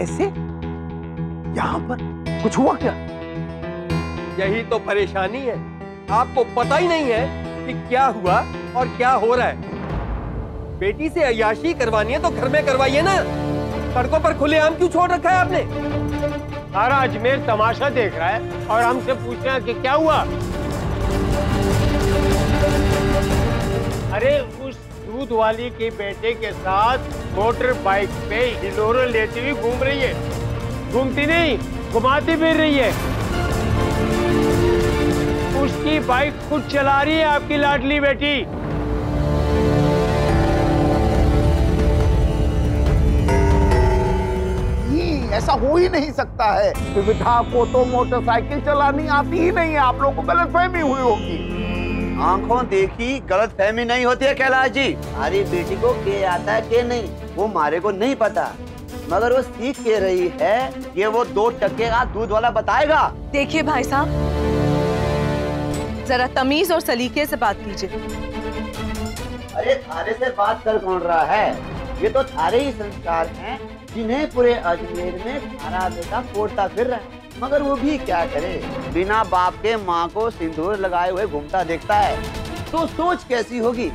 कैसे? यहाँ पर कुछ हुआ क्या? यही तो परेशानी है, आपको पता ही नहीं है कि क्या हुआ और क्या हो रहा है। बेटी से अय्याशी करवानी है तो घर में करवाइए ना, सड़कों पर खुलेआम क्यों छोड़ रखा है आपने? सारा अजमेर तमाशा देख रहा है और हमसे पूछ रहे हैं कि क्या हुआ। अरे उस दूध वाली के बेटे के साथ मोटर बाइक पे हिलोरे लेती हुई घूम रही है। घूमती नहीं, घुमाती फिर रही है। उसकी बाइक खुद चला रही है आपकी लाडली बेटी। ऐसा हो ही नहीं सकता है। विविधा को तो मोटरसाइकिल चलानी आती ही नहीं है। आप लोगों को गलतफहमी हुई होगी। आंखों देखी गलतफहमी नहीं होती है कैलाश जी। हमारी बेटी को के आता है के नहीं, वो हमारे को नहीं पता, मगर वो सीख के रही है। ये वो 2 टके का दूध वाला बताएगा। देखिए भाई साहब, जरा तमीज और सलीके से बात कीजिए। अरे थारे से बात कर कौन रहा है? ये तो थारे ही संस्कार हैं जिन्हें पूरे अजमेर में थारा बेटा फोड़ता फिर रहा है। मगर वो भी क्या करे, बिना बाप के माँ को सिंदूर लगाए हुए घूमता देखता है तो सोच कैसी होगी।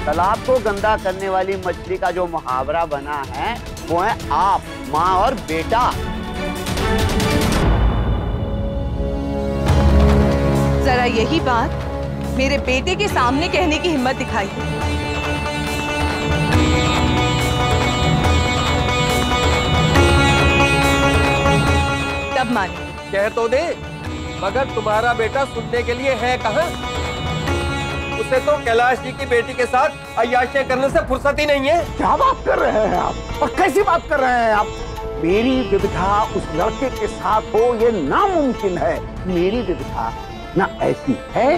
तालाब को गंदा करने वाली मछली का जो मुहावरा बना है वो है आप, माँ और बेटा। जरा यही बात मेरे बेटे के सामने कहने की हिम्मत दिखाई। तब माने। कह तो दे, मगर तुम्हारा बेटा सुनने के लिए है कहाँ? उसे तो कैलाश जी की बेटी के साथ अय्याशियां करने से फुर्सत ही नहीं है। क्या बात कर रहे हैं आप? और कैसी बात कर रहे हैं आप? मेरी विविधा उस लड़के के साथ हो ये नामुमकिन है। मेरी विविधा ना ऐसी है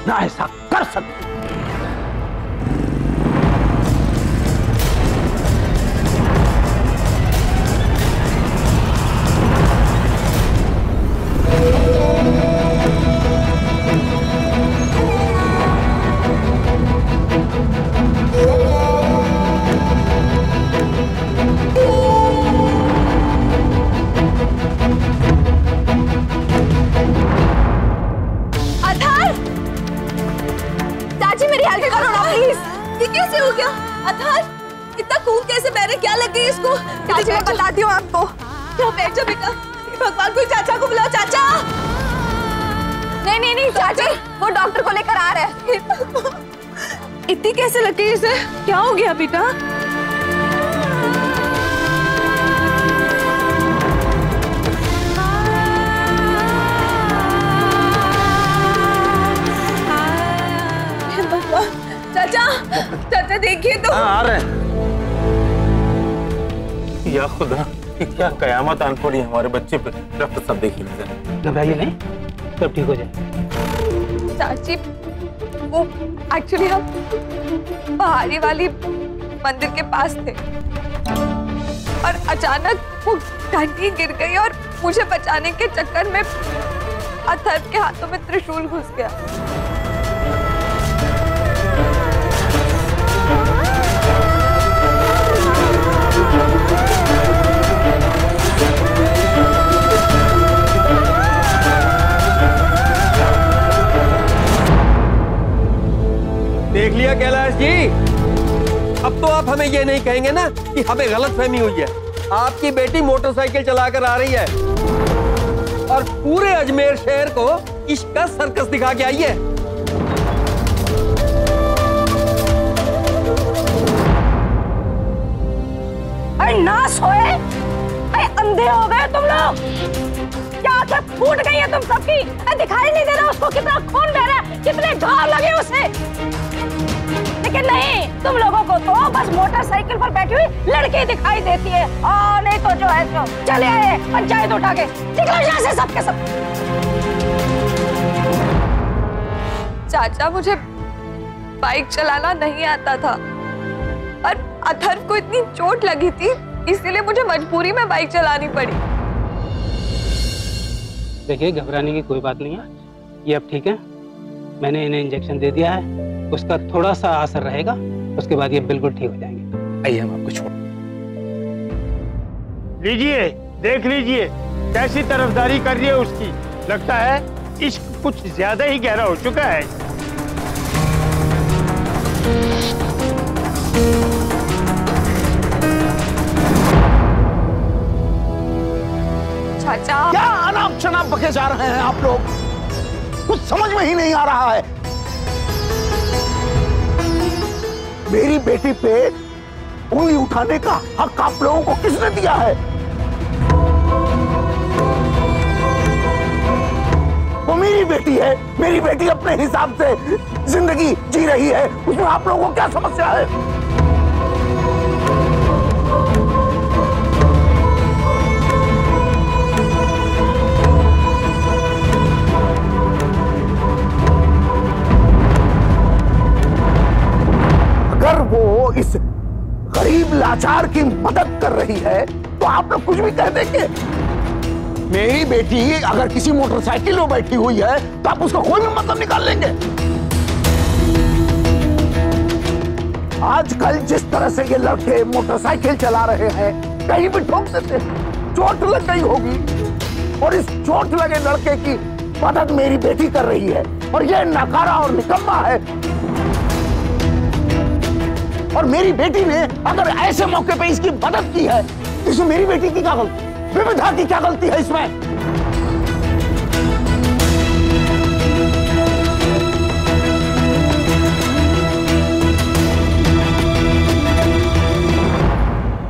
ना ऐसा कर सकती। मैं बताती हूँ आपको। बैठ जाओ बेटा, भगवान कोई चाचा को बुलाओ। चाचा नहीं चाची, वो डॉक्टर को लेकर आ रहे हैं। इतनी कैसे लगी इसे? क्या हो गया बेटा? चाचा देखिए तो। आ रहे हैं। या खुदा, क्या कयामत आन पड़ी हमारे बच्चे पे। डॉक्टर साहब देखिए, घबराइए नहीं, सब ठीक हो जाए। चाची, वो एक्चुअली हम पहाड़ी वाली मंदिर के पास थे और अचानक वो घंटी गिर गई और मुझे बचाने के चक्कर में अथर्व के हाथों में त्रिशूल घुस गया। देख लिया कैलाश जी, अब तो आप हमें ये नहीं कहेंगे ना कि हमें गलतफहमी हुई है। आपकी बेटी मोटरसाइकिल चलाकर आ रही है और पूरे अजमेर शहर को इश्क का सर्कस दिखा के आई है। अरे नाश होए, अरे अंधे हो गए तुम लोग। क्या आंखें फूट गई है तुम सबकी? दिखाई नहीं दे रहा उसको कितना खून बह रहा है, कितने घाव लगे उसे। लेकिन नहीं, तुम लोगों को तो बस मोटरसाइकिल पर बैठी हुई लड़की दिखाई देती है। और नहीं तो जो है जो चले आए पंचायत उठा के। निकलो यहाँ से सबके सब। चाचा, मुझे बाइक चलाना नहीं आता था और अथर्व को इतनी चोट लगी थी, इसीलिए मुझे मजबूरी में बाइक चलानी पड़ी। देखिए, घबराने की कोई बात नहीं है, ये अब ठीक है। मैंने इन्हें इंजेक्शन दे दिया है, उसका थोड़ा सा असर रहेगा, उसके बाद ये बिल्कुल ठीक हो जाएंगे। आइए हम आपको छोड़। लीजिए, देख लीजिए कैसी तरफदारी कर रही है उसकी। लगता है इश्क कुछ ज्यादा ही गहरा हो चुका है। चाचा, क्या अनाप शनाप बके जा रहे हैं आप लोग? कुछ समझ में ही नहीं आ रहा है। मेरी बेटी पे उंगली उठाने का हक आप लोगों को किसने दिया है? वो मेरी बेटी है, मेरी बेटी अपने हिसाब से जिंदगी जी रही है, उसमें आप लोगों को क्या समस्या है? अगर वो इस गरीब लाचार की मदद कर रही है तो आप लोग कुछ भी कह देंगे। मेरी बेटी अगर किसी मोटरसाइकिल में बैठी हुई है तो आप उसका कोई भी मतलब निकाल लेंगे। आजकल जिस तरह से ये लड़के मोटरसाइकिल चला रहे हैं, कहीं भी ठोक देते हैं, चोट लग गई होगी, और इस चोट लगे लड़के की मदद मेरी बेटी कर रही है, और ये नकारा और निकम्मा है। और मेरी बेटी ने अगर ऐसे मौके पे इसकी मदद की है, इसमें मेरी बेटी की क्या गलती, विविधा की क्या गलती है इसमें?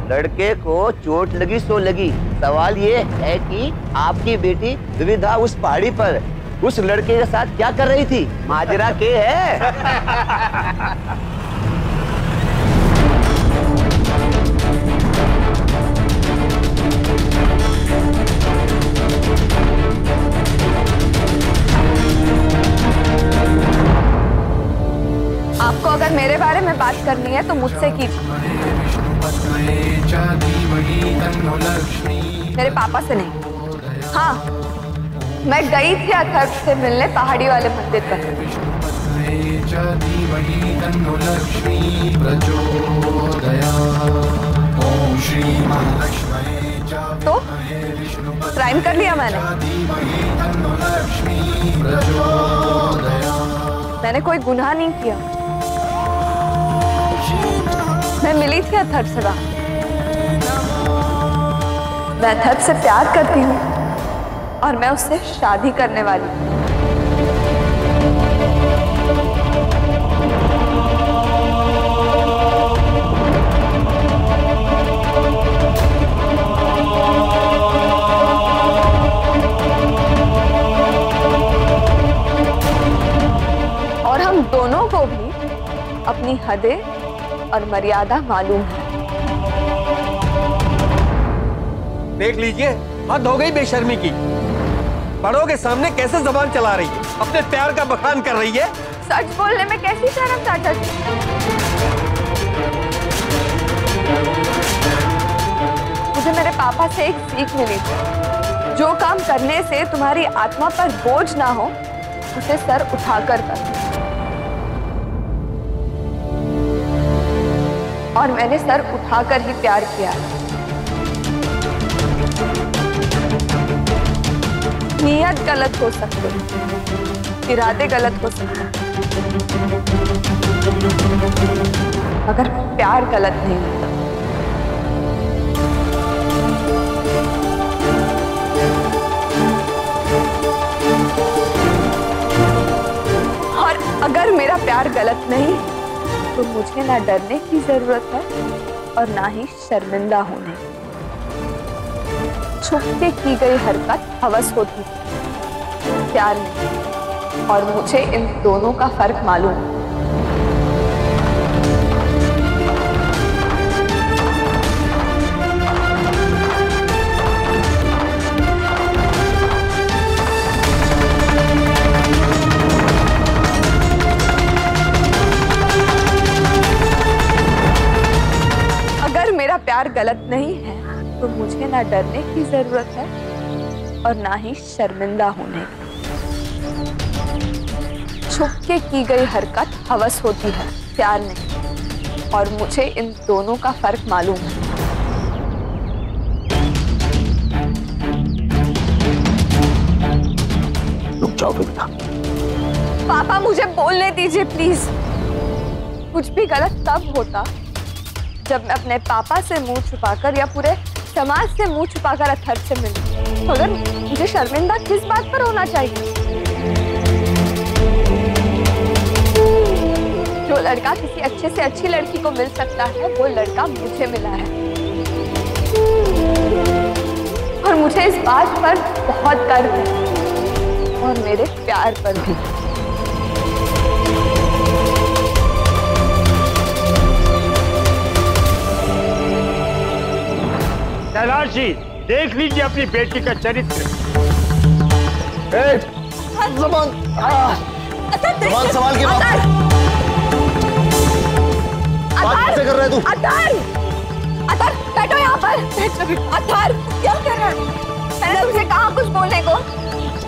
लड़के को चोट लगी सो लगी। सवाल ये है कि आपकी बेटी विविधा उस पहाड़ी पर उस लड़के के साथ क्या कर रही थी? माजरा के है। आपको अगर मेरे बारे में बात करनी है तो मुझसे कीजिए, मेरे पापा से नहीं। हाँ, मैं गई थी अथर्व से मिलने पहाड़ी वाले मंदिर पर। तो क्राइम कर लिया मैंने कोई गुनाह नहीं किया। मैं मिली थी अथर्व से। मैं अथर्व से प्यार करती हूँ और मैं उससे शादी करने वाली हूँ। और हम दोनों को भी अपनी हदें और मर्यादा मालूम है। देख लीजिए, हद हो गई बेशर्मी की। बड़ों के सामने कैसे जबान चला रही है, अपने प्यार का बखान कर रही है। सच बोलने में कैसी शर्म चाचा जी। मुझे मेरे पापा से एक सीख मिली थी, जो काम करने से तुम्हारी आत्मा पर बोझ ना हो उसे सर उठाकर कर। और मैंने सर उठाकर ही प्यार किया। नियत गलत हो सकती, इरादे गलत हो सकते, मगर प्यार गलत नहीं होता। और अगर मेरा प्यार गलत नहीं तो मुझे ना डरने की जरूरत है और ना ही शर्मिंदा होने। छुप के की गई हरकत हवस होती है, प्यार नहीं। और मुझे इन दोनों का फर्क मालूम है। मेरा प्यार गलत नहीं है तो मुझे ना डरने की जरूरत है और ना ही शर्मिंदा होने की। छुप के की गई हरकत हवस होती है, प्यार नहीं। और मुझे इन दोनों का फर्क मालूम है। जाओ बेटा। पापा मुझे बोलने दीजिए प्लीज। कुछ भी गलत तब होता जब मैं अपने पापा से मुंह छुपाकर या पूरे समाज से मुंह छुपाकर अथर्व से मिलूं। मगर मुझे शर्मिंदा किस बात पर होना चाहिए? जो लड़का किसी अच्छे से अच्छी लड़की को मिल सकता है वो लड़का मुझे मिला है, और मुझे इस बात पर बहुत गर्व है और मेरे प्यार पर भी। कैलाश जी, देख लीजिए अपनी बेटी का चरित्र। ज़बान सवाल की बात कैसे कर रहा है तू? अतर बैठो यहाँ पर। अतर क्या कर रहा है? मैंने तुमसे कहा कुछ बोलने को?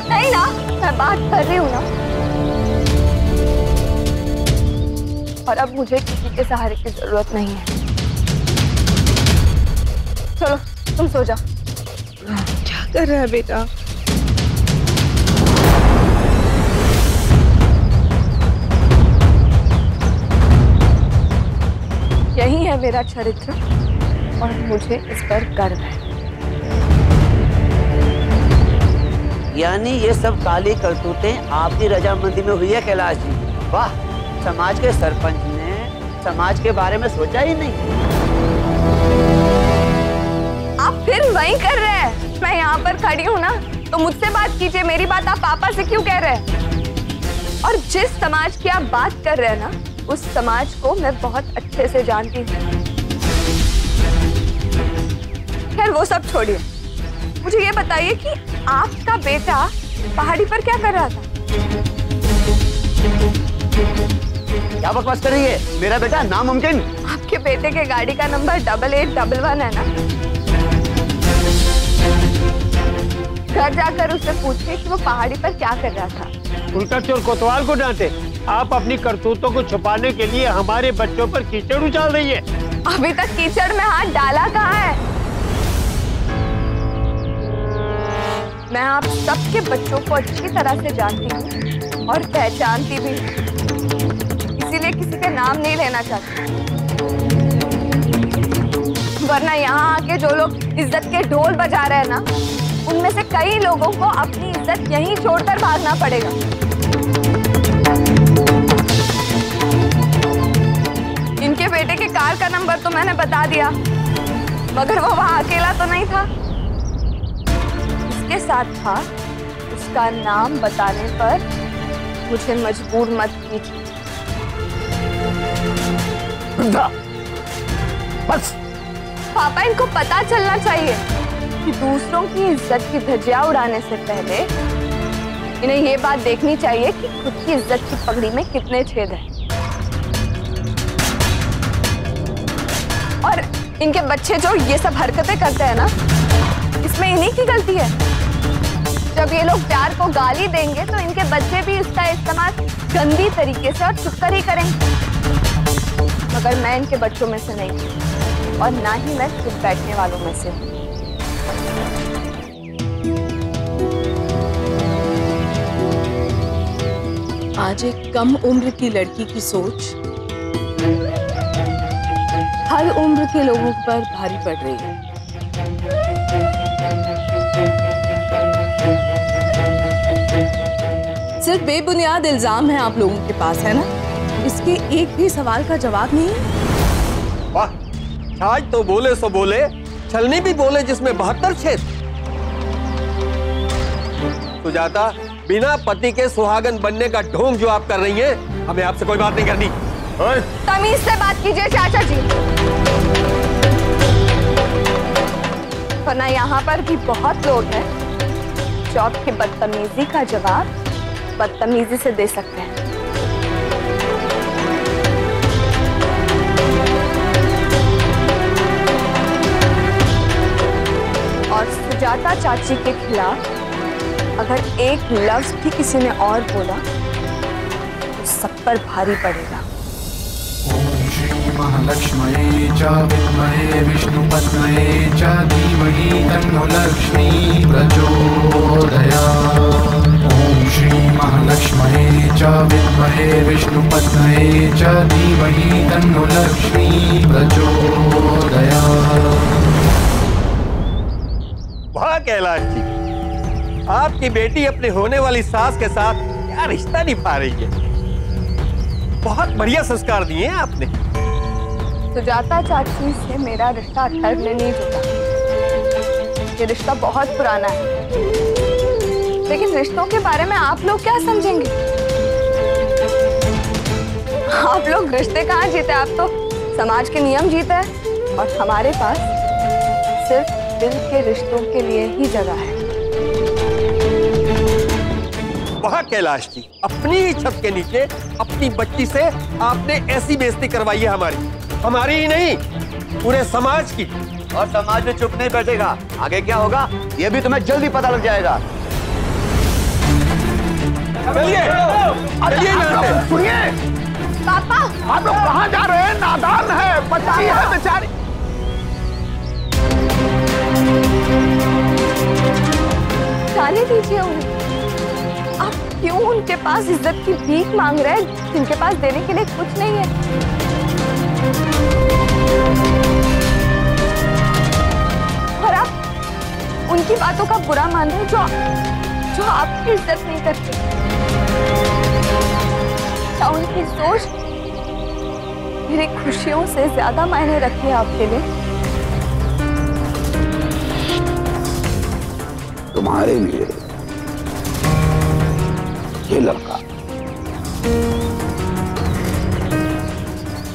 नहीं ना, मैं बात कर रही हूँ ना। और अब मुझे किसी के सहारे की जरूरत नहीं है। चलो तुम सो जाओ। क्या कर रहा है बेटा? यही है मेरा चरित्र और मुझे इस पर गर्व है। यानी ये सब काली करतूतें आपकी रजामंदी में हुई है कैलाश जी? वाह, समाज के सरपंच ने समाज के बारे में सोचा ही नहीं। आप फिर वही कर रहे हैं। मैं यहाँ पर खड़ी हूँ ना, तो मुझसे बात कीजिए। मेरी बात आप पापा से क्यों कह रहे हैं? और जिस समाज की आप बात कर रहे हैं ना, उस समाज को मैं बहुत अच्छे से जानती हूँ। खैर वो सब छोड़िए, मुझे ये बताइए कि आपका बेटा पहाड़ी पर क्या कर रहा था? क्या बकवास कर रही है? मेरा बेटा नामुमकिन। आपके बेटे के गाड़ी का नंबर 8811 है ना? घर जाकर उससे पूछिए कि वो पहाड़ी पर क्या कर रहा था। उल्टा चोर कोतवाल को डांटे। आप अपनी करतूतों को छुपाने के लिए हमारे बच्चों पर कीचड़ उछाल रही है। अभी तक कीचड़ में हाथ डाला कहाँ है? मैं आप सबके बच्चों को अच्छी तरह से जानती हूँ और पहचानती भी, इसीलिए किसी के नाम नहीं लेना चाहती। वरना यहाँ आके जो लोग इज्जत के ढोल बजा रहे हैं ना, उनमें से कई लोगों को अपनी इज्जत यहीं छोड़कर भागना पड़ेगा। इनके बेटे के कार का नंबर तो मैंने बता दिया, मगर वो वहां अकेला तो नहीं था, उसके साथ था। उसका नाम बताने पर मुझे मजबूर मत कीजिए। बस पापा, इनको पता चलना चाहिए कि दूसरों की इज्जत की धज्जियां उड़ाने से पहले इन्हें ये बात देखनी चाहिए कि खुद की इज्जत की पगड़ी में कितने छेद हैं। और इनके बच्चे जो ये सब हरकतें करते हैं ना, इसमें इन्हीं की गलती है। जब ये लोग प्यार को गाली देंगे तो इनके बच्चे भी इसका इस्तेमाल गंदी तरीके से और छुपकर ही करेंगे। मगर मैं इनके बच्चों में से नहीं हूँ और ना ही मैं चुप बैठने वालों में से हूँ। आज एक कम उम्र की लड़की की सोच हर उम्र के लोगों पर भारी पड़ रही है। सिर्फ बेबुनियाद इल्जाम है आप लोगों के पास, है ना? इसके एक भी सवाल का जवाब नहीं है। वाह, छाछ तो बोले सो बोले, छलनी भी बोले जिसमें 72 छेद। सुजाता, बिना पति के सुहागन बनने का ढोंग जो आप कर रही हैं, हमें आपसे कोई बात नहीं करनी। तमीज से बात कीजिए चाचा जी, वरना यहाँ पर भी बहुत लोग हैं जो आपकी बदतमीजी का जवाब बदतमीजी से दे सकते हैं। और सुजाता चाची के खिलाफ अगर एक लफ्ज भी किसी ने और बोला तो सब पर भारी पड़ेगा। ओम श्री महालक्ष्मी च विद्महे विष्णुपत्न्ये च धीमहि तन्नो लक्ष्मी प्रचोदयात्। ॐ श्री महालक्ष्मये च विद्महे विष्णुपत्न्ये च धीमहि तन्नो लक्ष्मी प्रचोदयात्। वाह कैलाश जी, आपकी बेटी अपने होने वाली सास के साथ क्या रिश्ता निभा रही है। बहुत बढ़िया संस्कार दिए हैं आपने। सुजाता चाची से मेरा रिश्ता ठहरने नहीं जुटा। ये रिश्ता बहुत पुराना है, लेकिन रिश्तों के बारे में आप लोग क्या समझेंगे? आप लोग रिश्ते कहाँ जीते, आप तो समाज के नियम जीते हैं, और हमारे पास सिर्फ दिल के रिश्तों के लिए ही जगह है। वाह कैलाश जी, अपनी ही छत के नीचे अपनी बच्ची से आपने ऐसी बेइज्जती करवाई है हमारी ही नहीं, पूरे समाज की। और समाज में चुप नहीं बैठेगा। आगे क्या होगा ये भी तुम्हें जल्दी पता लग जाएगा। चलिए सुनिए पापा, आप लोग कहाँ जा रहे हैं? नादान है, बच्ची है बेचारी। जाने दीजिए उन्हें। आप क्यों उनके पास इज्जत की भीख मांग रहे हैं, जिनके पास देने के लिए कुछ नहीं है? और आप उनकी बातों का बुरा मान रहे हैं जो आपकी इज्जत नहीं करते। क्या उनकी सोच मेरी खुशियों से ज्यादा मायने रखती है आपके लिए? तुम्हारे लिए ये लड़का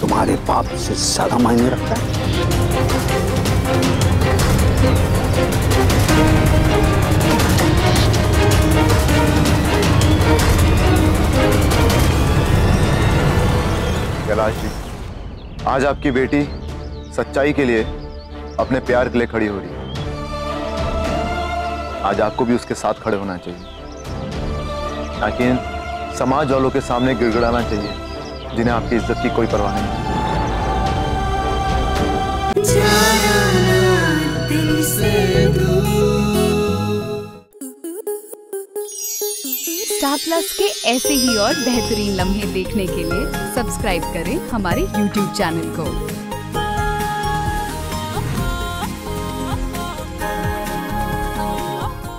तुम्हारे पाप से ज्यादा मायने रखता है। कैलाश जी, आज आपकी बेटी सच्चाई के लिए अपने प्यार के लिए खड़ी हो रही है। आज आपको भी उसके साथ खड़े होना चाहिए, ताकि समाज वालों के सामने गिड़गिड़ाना चाहिए जिन्हें आपकी इज्जत की कोई परवाह नहीं। स्टार प्लस के ऐसे ही और बेहतरीन लम्हे देखने के लिए सब्सक्राइब करें हमारे YouTube चैनल को।